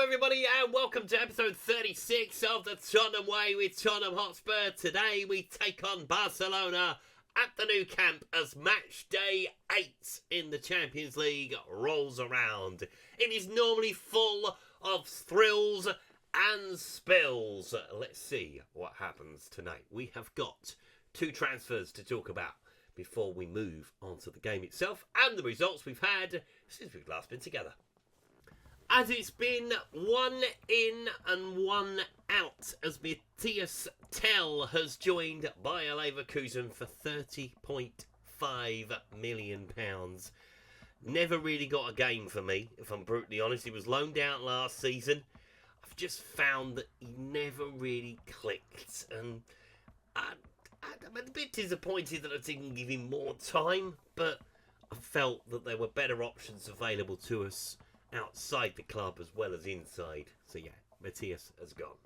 everybody, and welcome to episode 36 of the Tottenham Way with Tottenham Hotspur. Today we take on Barcelona at the Nou Camp as match day 8 in the Champions League rolls around. It is normally full of thrills and spills. Let's see what happens tonight. We have got 2 transfers to talk about before we move on to the game itself and the results we've had since we've last been together. As it's been 1 in and 1 out, as Matthias Tell has joined Bayer Leverkusen for £30.5 million. Never really got a game for me, if I'm brutally honest. He was loaned out last season. I've just found that he never really clicked, and I'm a bit disappointed that I didn't give him more time, but I felt that there were better options available to us outside the club as well as inside. So yeah, Matthias has gone.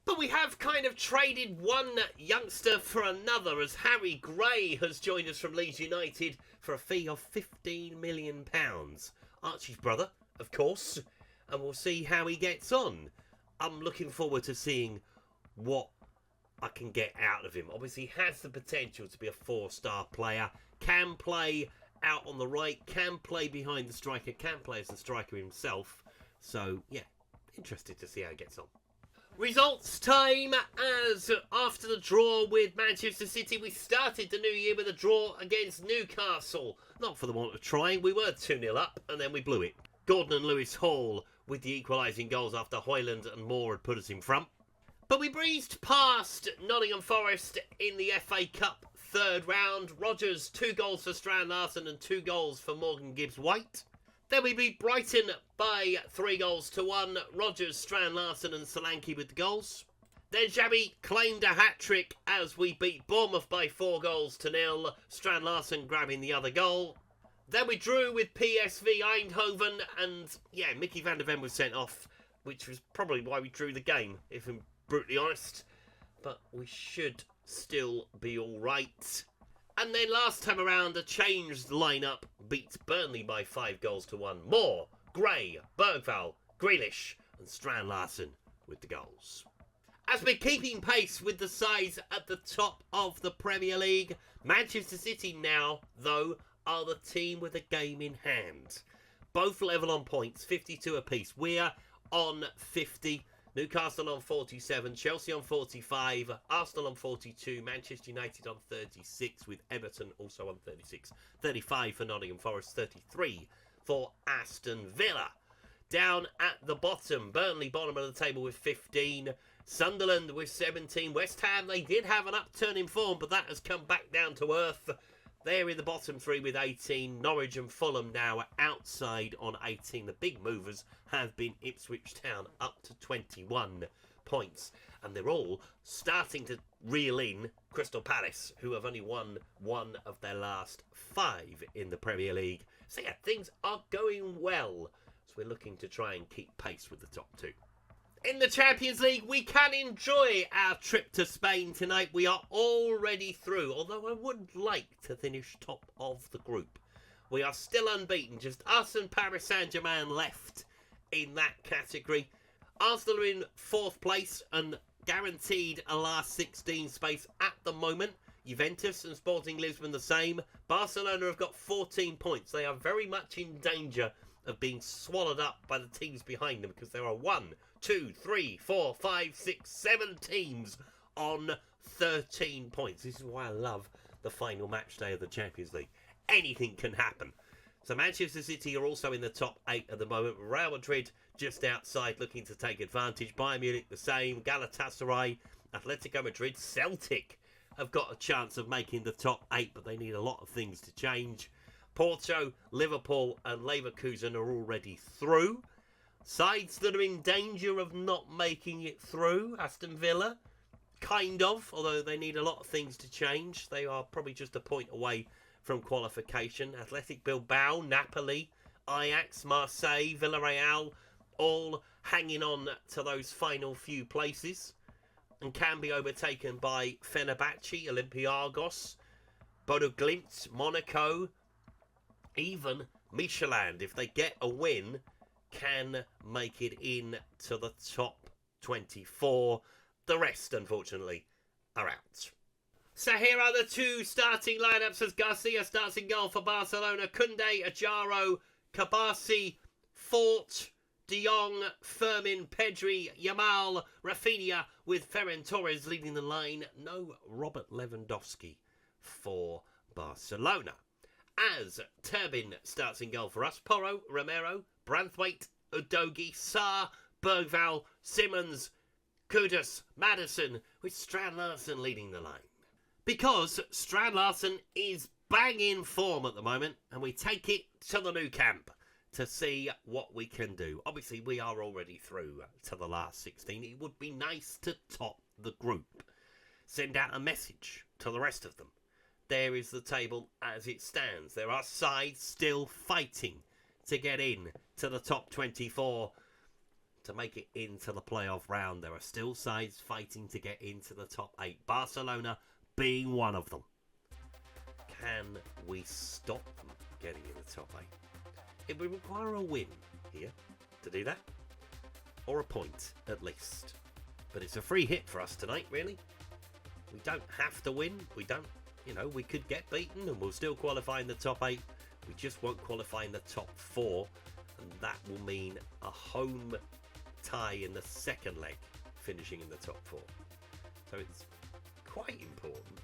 But we have kind of traded one youngster for another, as Harry Gray has joined us from Leeds United for a fee of £15 million. Archie's brother, of course, and we'll see how he gets on. I'm looking forward to seeing what I can get out of him. Obviously, he has the potential to be a 4-star player, can play out on the right, can play behind the striker, can play as the striker himself. So, yeah, interested to see how he gets on. Results time, as after the draw with Manchester City, we started the new year with a draw against Newcastle. Not for the want of trying, we were 2-0 up and then we blew it. Gordon and Lewis Hall with the equalising goals after Hoyland and Moore had put us in front. But we breezed past Nottingham Forest in the FA Cup third round. Rodgers, 2 goals for Strand Larsen and 2 goals for Morgan Gibbs-White. Then we beat Brighton by 3-1. Rodgers, Strand Larsen and Solanke with the goals. Then Xabi claimed a hat-trick as we beat Bournemouth by 4-0. Strand Larsen grabbing the other goal. Then we drew with PSV Eindhoven, and yeah, Mickey van der Ven was sent off, which was probably why we drew the game, if I'm brutally honest. But we should still be alright. And then last time around, a changed lineup beat Burnley by 5-1. Moore, Gray, Bergvall, Grealish and Strand Larsen with the goals. As we're keeping pace with the sides at the top of the Premier League, Manchester City now, though, are the team with a game in hand. Both level on points, 52 apiece. We're on 50. Newcastle on 47, Chelsea on 45, Arsenal on 42, Manchester United on 36, with Everton also on 36. 35 for Nottingham Forest, 33 for Aston Villa. Down at the bottom, Burnley bottom of the table with 15, Sunderland with 17, West Ham, they did have an upturn in form, but that has come back down to earth. They're in the bottom 3 with 18. Norwich and Fulham now are outside on 18. The big movers have been Ipswich Town up to 21 points. And they're all starting to reel in Crystal Palace, who have only won 1 of their last 5 in the Premier League. So yeah, things are going well. So we're looking to try and keep pace with the top 2. In the Champions League, we can enjoy our trip to Spain tonight. We are already through, although I would like to finish top of the group. We are still unbeaten, just us and Paris Saint-Germain left in that category. Arsenal are in 4th place and guaranteed a last 16 space at the moment. Juventus and Sporting Lisbon the same. Barcelona have got 14 points. They are very much in danger of being swallowed up by the teams behind them, because there are 1, 2, 3, 4, 5, 6, 7 teams on 13 points. This is why I love the final match day of the Champions League. Anything can happen. So Manchester City are also in the top 8 at the moment. Real Madrid just outside, looking to take advantage. Bayern Munich the same. Galatasaray, Atletico Madrid, Celtic have got a chance of making the top 8, but they need a lot of things to change. Porto, Liverpool and Leverkusen are already through. Sides that are in danger of not making it through, Aston Villa, kind of, although they need a lot of things to change. They are probably just a point away from qualification. Athletic Bilbao, Napoli, Ajax, Marseille, Villarreal, all hanging on to those final few places and can be overtaken by Fenerbahce, Olympiacos, Bodo Glimt, Monaco, even Midtjylland. If they get a win, can make it in to the top 24. The rest, unfortunately, are out. So here are the two starting lineups as Garcia starts in goal for Barcelona. Koundé, Ajaro, Kabasi, Fort, De Jong, Fermin, Pedri, Yamal, Rafinha, with Ferran Torres leading the line. No Robert Lewandowski for Barcelona. As Turbin starts in goal for us, Porro, Romero, Branthwaite, Udogi, Sarr, Bergval, Simmons, Kudus, Maddison, with Strand Larsen leading the line. Because Strand Larsen is bang in form at the moment, and we take it to the Nou Camp to see what we can do. Obviously, we are already through to the last 16. It would be nice to top the group. Send out a message to the rest of them. There is the table as it stands. There are sides still fighting to get in to the top 24 to make it into the playoff round. There are still sides fighting to get into the top 8. Barcelona being one of them. Can we stop them getting in the top 8? It would require a win here to do that. Or a point, at least. But it's a free hit for us tonight, really. We don't have to win. We don't, we could get beaten and we'll still qualify in the top 8. We just won't qualify in the top 4. And that will mean a home tie in the second leg, finishing in the top 4. So it's quite important.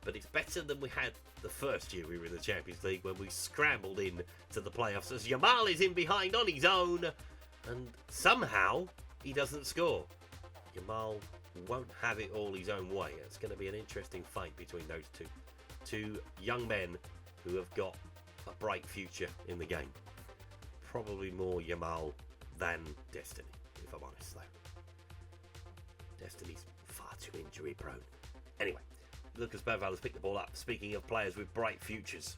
But it's better than we had the first year we were in the Champions League when we scrambled in to the playoffs as Yamal is in behind on his own and somehow he doesn't score. Yamal won't have it all his own way. It's going to be an interesting fight between those two young men who have got a bright future in the game. Probably more Yamal than Destiny, if I'm honest though. Destiny's far too injury prone. Anyway, Lucas Bergval has picked the ball up. Speaking of players with bright futures,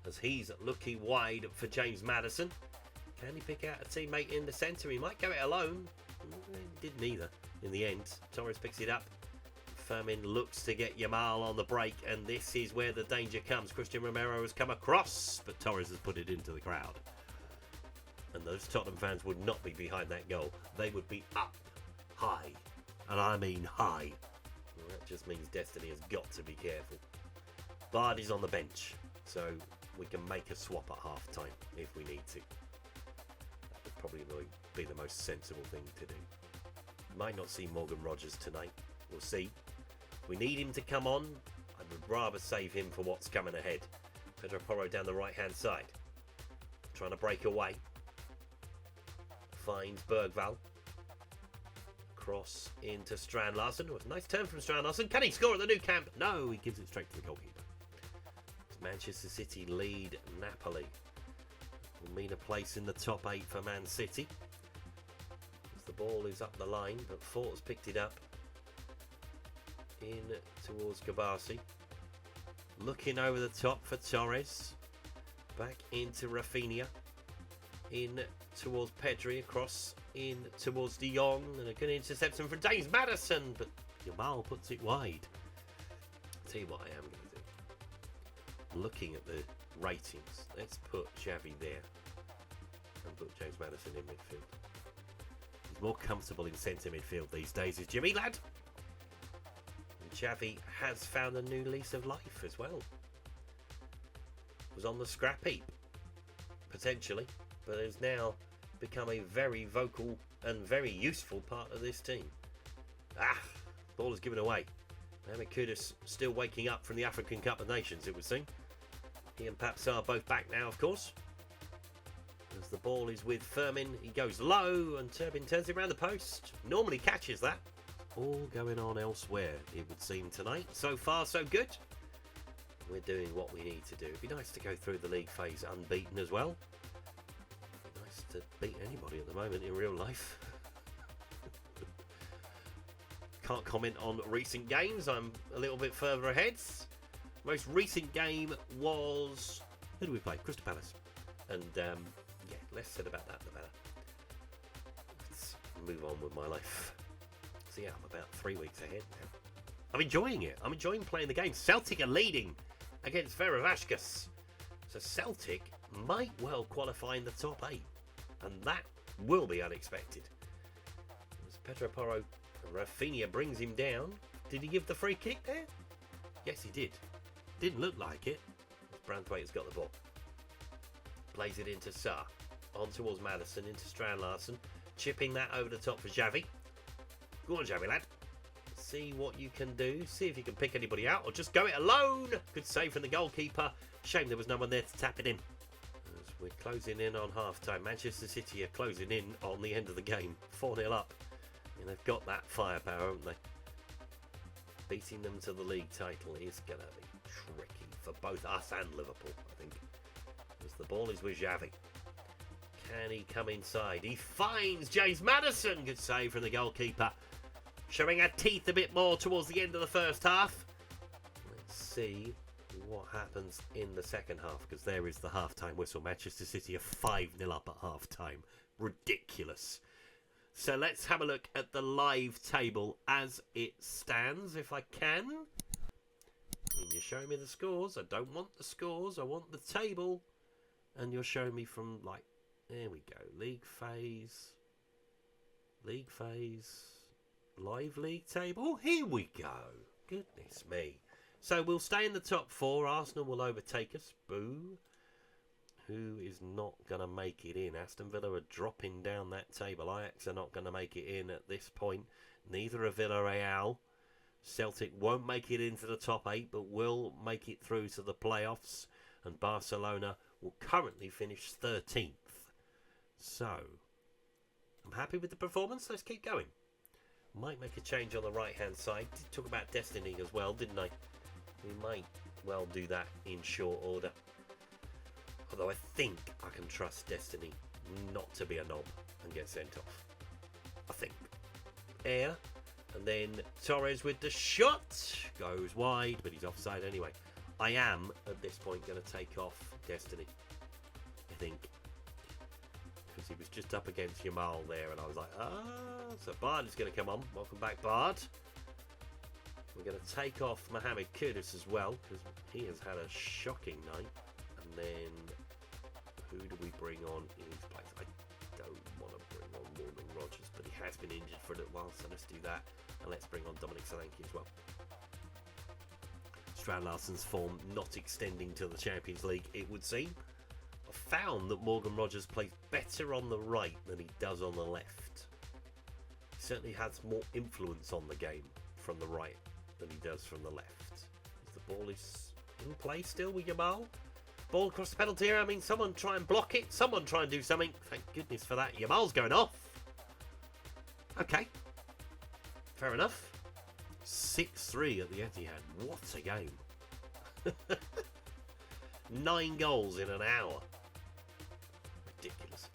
as he's looking wide for James Maddison. Can he pick out a teammate in the centre? He might go it alone. He didn't either in the end. Torres picks it up. Fermin looks to get Yamal on the break, and this is where the danger comes. Christian Romero has come across, but Torres has put it into the crowd. And those Tottenham fans would not be behind that goal. They would be up high. And I mean high. Well, that just means Destiny has got to be careful. Vardy's on the bench, so we can make a swap at half time if we need to. That would probably be the most sensible thing to do. Might not see Morgan Rogers tonight. We'll see. We need him to come on. I would rather save him for what's coming ahead. Pedro Porro down the right hand side. Trying to break away. Finds Bergval. Cross into Strand Larsen. Oh, a nice turn from Strand Larsen. Can he score at the Nou Camp? No, he gives it straight to the goalkeeper. Manchester City lead Napoli. Will mean a place in the top 8 for Man City. As the ball is up the line, but Fort has picked it up. In towards Kabasi. Looking over the top for Torres. Back into Rafinha. In towards Pedri. Across in towards De Jong. And a good interception from James Maddison. But Yamal puts it wide. I'll tell you what I am going to do. Looking at the ratings, let's put Xavi there and put James Maddison in midfield. He's more comfortable in centre midfield these days, is Jimmy lad. And Xavi has found a new lease of life as well. Was on the scrap heap, potentially, but has now become a very vocal and very useful part of this team. Ball is given away. Mohamed Kudus still waking up from the African Cup of Nations, it would seem. He and Paps are both back now, of course. As the ball is with Fermin, he goes low and Turbin turns it around the post. Normally catches that. All going on elsewhere, it would seem, tonight. So far, so good. We're doing what we need to do. It'd be nice to go through the league phase unbeaten as well. It'd be nice to beat anybody at the moment in real life. Can't comment on recent games. I'm a little bit further ahead. Most recent game was... Who did we play? Crystal Palace. And, yeah, less said about that, the better. Let's move on with my life. So, yeah, I'm about 3 weeks ahead now. I'm enjoying it. I'm enjoying playing the game. Celtic are leading against Ferencváros. So, Celtic might well qualify in the top 8. And that will be unexpected. As Pedro Porro, Rafinha brings him down. Did he give the free kick there? Yes, he did. Didn't look like it. Branthwaite's got the ball. Plays it into Sarr. On towards Maddison, into Strand Larsen. Chipping that over the top for Xavi. Go on, Xavi, lad. See what you can do. See if you can pick anybody out or just go it alone. Good save from the goalkeeper. Shame there was no one there to tap it in. As we're closing in on half-time. Manchester City are closing in on the end of the game. 4-0 up. And they've got that firepower, haven't they? Beating them to the league title is going to be tricky for both us and Liverpool, I think. As the ball is with Xavi. Can he come inside? He finds James Maddison. Good save from the goalkeeper. Showing our teeth a bit more towards the end of the first half. Let's see what happens in the second half, because there is the half-time whistle. Manchester City are 5-0 up at half-time. Ridiculous. So let's have a look at the live table as it stands, if I can. And you're showing me the scores. I don't want the scores. I want the table. And you're showing me from, like, there we go. League phase. Live league table. Here we go. Goodness me. So we'll stay in the top four. Arsenal will overtake us. Boo. Who is not going to make it in? Aston Villa are dropping down that table. Ajax are not going to make it in at this point. Neither are Villarreal. Celtic won't make it into the top 8, but will make it through to the playoffs. And Barcelona will currently finish 13th. So, I'm happy with the performance. Let's keep going. Might make a change on the right-hand side. Did talk about Destiny as well, didn't I? We might well do that in short order. Although I think I can trust Destiny not to be a knob and get sent off. I think. Air. And then Torres with the shot. Goes wide, but he's offside anyway. I am, at this point, going to take off Destiny. I think. Because he was just up against Yamal there, and I was like, so Bard is going to come on. Welcome back, Bard. We're going to take off Mohamed Kudus as well, because he has had a shocking night. And then, who do we bring on in his place? I don't want to bring on Morgan Rogers, but he has been injured for a little while, so let's do that. And let's bring on Dominic Solanke as well. Strand Larsen's form not extending to the Champions League, it would seem. I've found that Morgan Rogers plays better on the right than he does on the left. He certainly has more influence on the game from the right than he does from the left. The ball is in play still with Yamal. Ball across the penalty area. I mean, someone try and block it. Someone try and do something. Thank goodness for that. Yamal's going off. Okay. Fair enough. 6-3 at the Etihad. What a game. 9 goals in an hour. Ridiculous.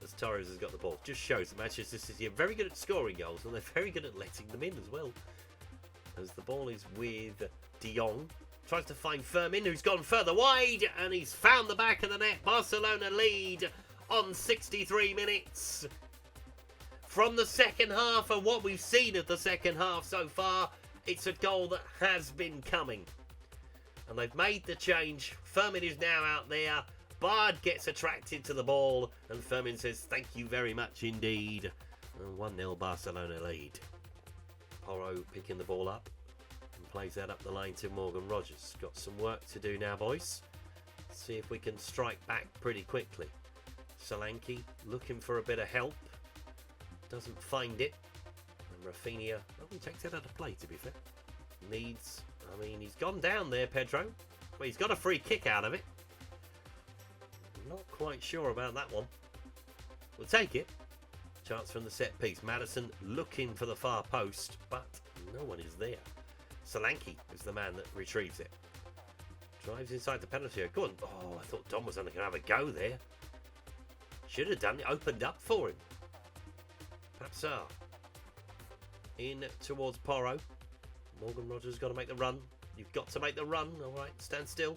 As Torres has got the ball. Just shows that Manchester City are very good at scoring goals, and they're very good at letting them in as well. As the ball is with De Jong. Tries to find Fermin, who's gone further wide, and he's found the back of the net. Barcelona lead on 63 minutes. From the second half, and what we've seen of the second half so far, it's a goal that has been coming. And they've made the change. Fermin is now out there. Bard gets attracted to the ball, and Fermin says, thank you very much indeed. 1-0 Barcelona lead. Porro picking the ball up. Plays that up the line to Morgan Rogers. Got some work to do now, boys. Let's see if we can strike back pretty quickly. Solanke looking for a bit of help. Doesn't find it. And Rafinha, well, he takes it out of play, to be fair. Needs, I mean, he's gone down there, Pedro. Well, he's got a free kick out of it. Not quite sure about that one. We'll take it. Chance from the set piece. Maddison looking for the far post, but no one is there. Solanke is the man that retrieves it. Drives inside the penalty area. Go on. Oh, I thought Dom was only going to have a go there. Should have done it. Opened up for him. Papsar. In towards Porro. Morgan Rogers has got to make the run. You've got to make the run. All right, stand still.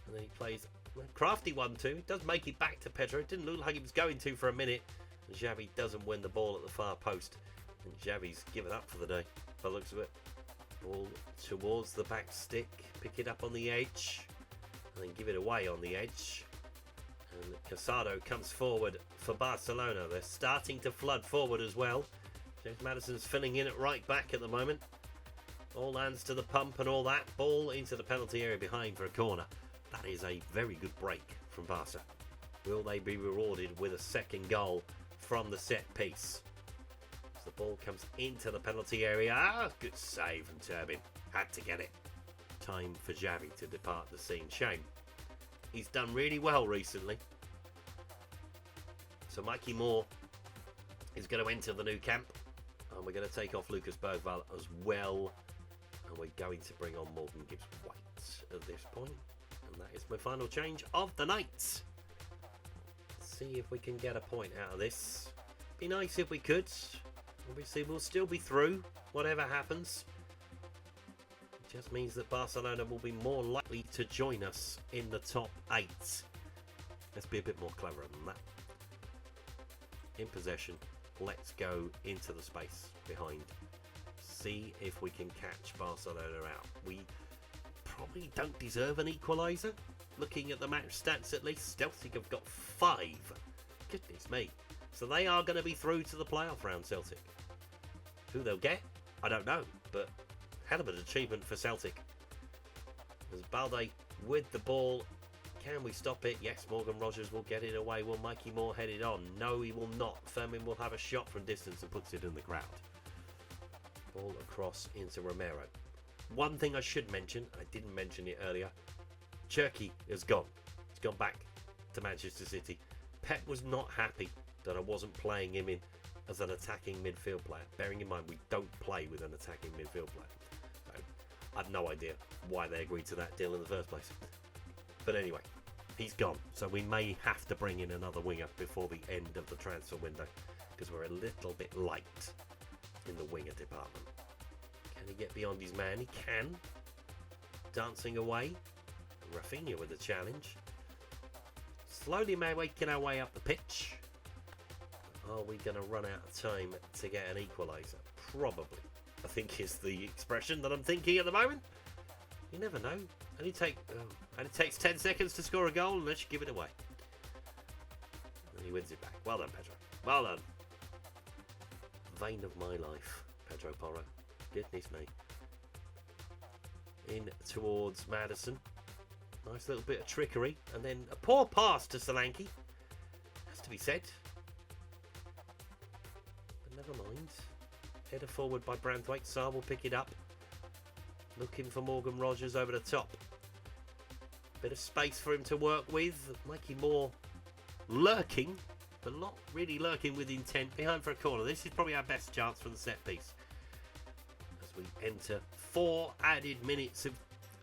And then he plays a crafty 1-2. He does make it back to Pedro. It didn't look like he was going to for a minute. And Xavi doesn't win the ball at the far post. And Xavi's given up for the day, by the looks of it. Ball towards the back stick. Pick it up on the edge. And then give it away on the edge. And Casado comes forward for Barcelona. They're starting to flood forward as well. James Maddison's filling in at right back at the moment. All hands to the pump and all that. Ball into the penalty area behind for a corner. That is a very good break from Barca. Will they be rewarded with a second goal from the set piece? As the ball comes into the penalty area. Ah, good save from Turbin. Had to get it. Time for Xavi to depart the scene. Shame. He's done really well recently. So Mikey Moore is going to enter the Nou Camp. And we're going to take off Lucas Bergvall as well. And we're going to bring on Morgan Gibbs-White at this point. And that is my final change of the night. Let's see if we can get a point out of this. Be nice if we could. Obviously, we'll still be through, whatever happens. It just means that Barcelona will be more likely to join us in the top 8. Let's be a bit more clever than that. In possession, let's go into the space behind. See if we can catch Barcelona out. We probably don't deserve an equaliser. Looking at the match stats at least, Celtic have got 5. Goodness me. So they are going to be through to the playoff round, Celtic. Who they'll get, I don't know. But hell of an achievement for Celtic. As Balde with the ball. Can we stop it? Yes, Morgan Rogers will get it away. Will Mikey Moore head it on? No, he will not. Fermin will have a shot from distance and puts it in the crowd. Ball across into Romero. One thing I should mention, I didn't mention it earlier. Cherki is gone. He's gone back to Manchester City. Pep was not happy that I wasn't playing him in as an attacking midfield player. Bearing in mind, we don't play with an attacking midfield player. So I have no idea why they agreed to that deal in the first place. But anyway, he's gone. So we may have to bring in another winger before the end of the transfer window. Because we're a little bit light in the winger department. Can he get beyond his man? He can. Dancing away. Rafinha with the challenge. Slowly making our way up the pitch. Are we going to run out of time to get an equaliser? Probably. I think is the expression that I'm thinking at the moment. You never know. And it takes 10 seconds to score a goal unless you give it away. And he wins it back. Well done, Pedro. Well done. Vein of my life, Pedro Porro. Goodness me. In towards Maddison. Nice little bit of trickery. And then a poor pass to Solanke. Has to be said. But never mind. Header forward by Branthwaite. Sarr will pick it up. Looking for Morgan Rogers over the top. Bit of space for him to work with. Mikey Moore lurking, but not really lurking with intent. Behind for a corner. This is probably our best chance from the set piece. As we enter 4 added minutes of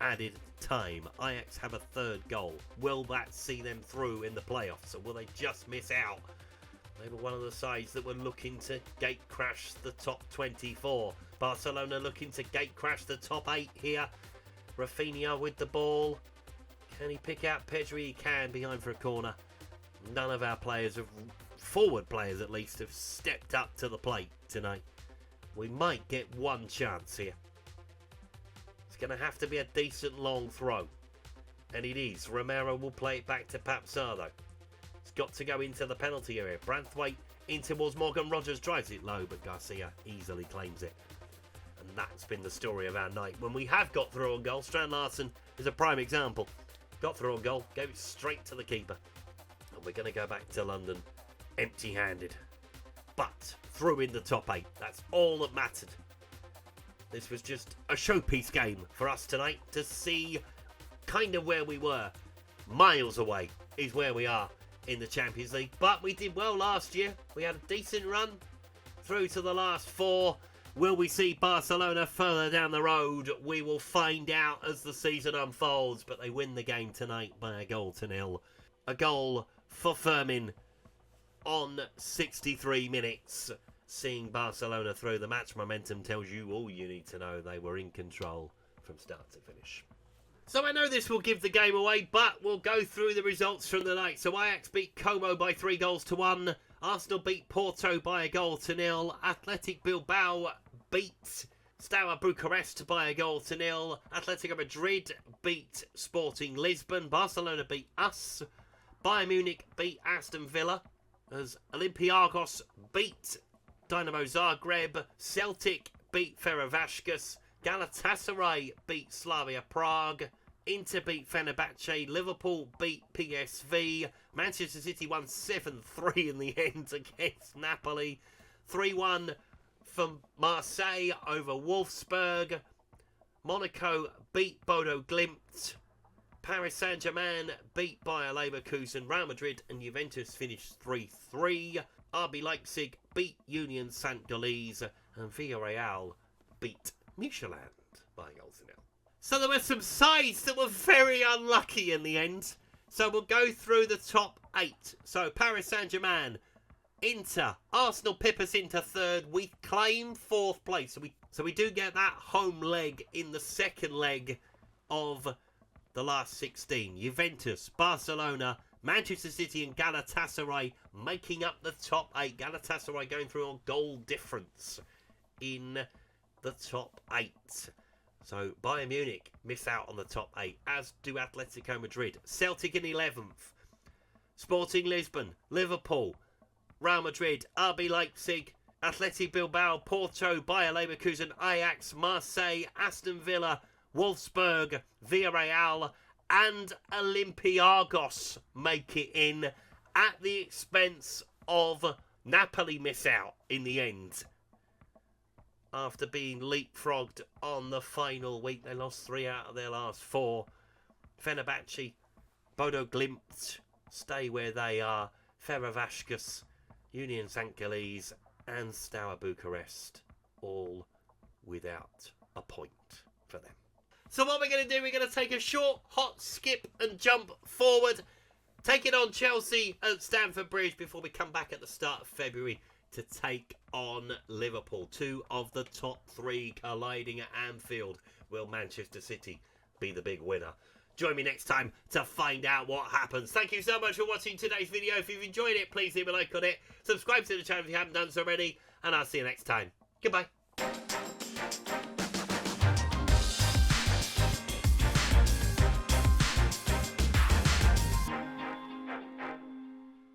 added time. Ajax have a third goal. Will that see them through in the playoffs, or will they just miss out? They were one of the sides that were looking to gate crash the top 24. Barcelona looking to gate crash the top 8 here. Rafinha with the ball. Can he pick out Pedri? He can, behind for a corner. None of our players, forward players at least, have stepped up to the plate tonight. We might get one chance here. It's going to have to be a decent long throw. And it is. Romero will play it back to Papsardo. It's got to go into the penalty area. Branthwaite in towards Morgan Rogers. Drives it low, but Garcia easily claims it. And that's been the story of our night. When we have got through on goal, Strand Larsen is a prime example. Got through on goal, gave it straight to the keeper. And we're going to go back to London empty-handed. But through in the top 8. That's all that mattered. This was just a showpiece game for us tonight to see kind of where we were. Miles away is where we are in the Champions League. But we did well last year. We had a decent run through to the last 4. Will we see Barcelona further down the road? We will find out as the season unfolds. But they win the game tonight by 1-0. A goal for Fermin on 63 minutes. Seeing Barcelona through, the match momentum tells you all you need to know. They were in control from start to finish. So I know this will give the game away, but we'll go through the results from the night. So Ajax beat Como by 3-1. Arsenal beat Porto by 1-0. Athletic Bilbao beat Steaua Bucharest by 1-0. Atletico Madrid beat Sporting Lisbon. Barcelona beat us Bayern Munich beat Aston Villa. As Olympiacos beat Dynamo Zagreb. Celtic beat Ferencváros. Galatasaray beat Slavia Prague. Inter beat Fenerbahce. Liverpool beat PSV. Manchester City won 7-3 in the end against Napoli. 3-1 from Marseille over Wolfsburg. Monaco beat Bodo Glimt. Paris Saint-Germain beat Bayer Leverkusen. Real Madrid and Juventus finished 3-3. RB Leipzig beat Union Saint-Gilloise. And Villarreal beat Michelin by goals to nil. So there were some sides that were very unlucky in the end. So we'll go through the top 8. So Paris Saint-Germain, Inter, Arsenal pip us into 3rd. We claim 4th place. So we do get that home leg in the 2nd leg of the last 16. Juventus, Barcelona, Manchester City and Galatasaray making up the top 8. Galatasaray going through on goal difference in the top 8. So Bayern Munich miss out on the top 8, as do Atletico Madrid. Celtic in 11th. Sporting Lisbon, Liverpool, Real Madrid, RB Leipzig, Athletic Bilbao, Porto, Bayer Leverkusen, Ajax, Marseille, Aston Villa, Wolfsburg, Villarreal and Olympiacos make it in at the expense of Napoli miss out in the end. After being leapfrogged on the final week, they lost 3 out of their last 4. Fenerbahce, Bodo Glimt stay where they are. Ferencváros, Union Saint-Gilloise and Steaua Bucharest all without a point for them. So what we're going to do, we're going to take a short, hot skip and jump forward. Take it on Chelsea at Stamford Bridge before we come back at the start of February to take on Liverpool. 2 of the top 3 colliding at Anfield. Will Manchester City be the big winner? Join me next time to find out what happens. Thank you so much for watching today's video. If you've enjoyed it, please leave a like on it. Subscribe to the channel if you haven't done so already. And I'll see you next time. Goodbye.